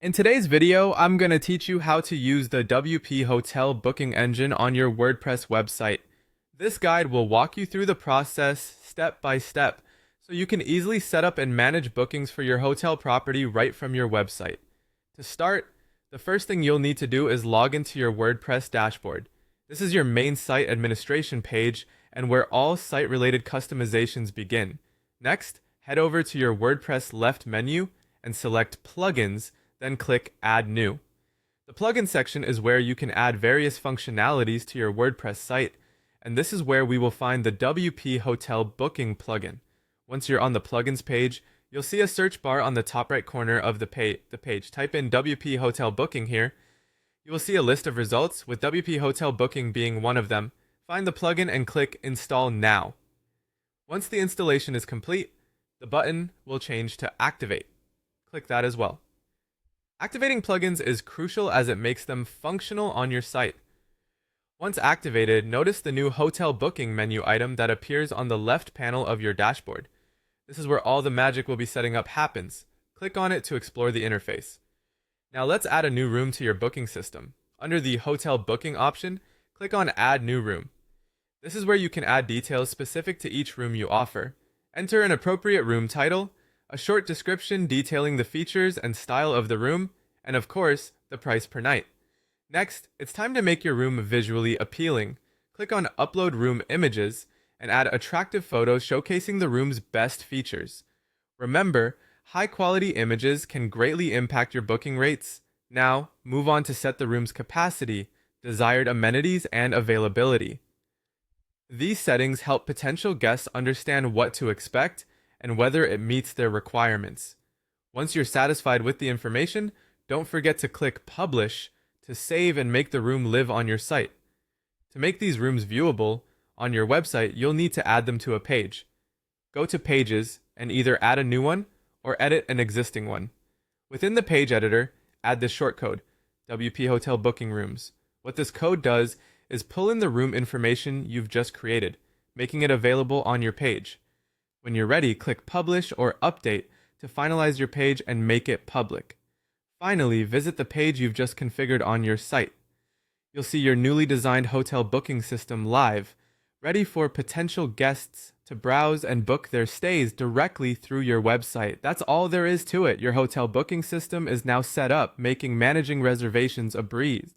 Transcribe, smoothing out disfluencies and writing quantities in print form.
In today's video, I'm going to teach you how to use the WP Hotel booking engine on your WordPress website. This guide will walk you through the process step by step so you can easily set up and manage bookings for your hotel property right from your website. To start, the first thing you'll need to do is log into your WordPress dashboard. This is your main site administration page and where all site-related customizations begin. Next, head over to your WordPress left menu and select Plugins, then click Add New. The plugin section is where you can add various functionalities to your WordPress site, and this is where we will find the WP Hotel Booking plugin. Once you're on the plugins page, you'll see a search bar on the top right corner of the page. Type in WP Hotel Booking here. You will see a list of results, with WP Hotel Booking being one of them. Find the plugin and click Install Now. Once the installation is complete, the button will change to Activate. Click that as well. Activating plugins is crucial as it makes them functional on your site. Once activated, notice the new Hotel Booking menu item that appears on the left panel of your dashboard. This is where all the magic we'll be setting up happens. Click on it to explore the interface. Now let's add a new room to your booking system. Under the Hotel Booking option, click on Add New Room. This is where you can add details specific to each room you offer. Enter an appropriate room title, a short description detailing the features and style of the room, and of course, the price per night. Next, it's time to make your room visually appealing. Click on Upload Room Images and add attractive photos showcasing the room's best features. Remember, high-quality images can greatly impact your booking rates. Now, move on to set the room's capacity, desired amenities, and availability. These settings help potential guests understand what to expect and whether it meets their requirements. Once you're satisfied with the information, don't forget to click Publish to save and make the room live on your site. To make these rooms viewable on your website, you'll need to add them to a page. Go to Pages and either add a new one or edit an existing one. Within the page editor, add this shortcode, WP Hotel Booking Rooms. What this code does is pull in the room information you've just created, making it available on your page. When you're ready, click Publish or Update to finalize your page and make it public. Finally, visit the page you've just configured on your site. You'll see your newly designed hotel booking system live, ready for potential guests to browse and book their stays directly through your website. That's all there is to it. Your hotel booking system is now set up, making managing reservations a breeze.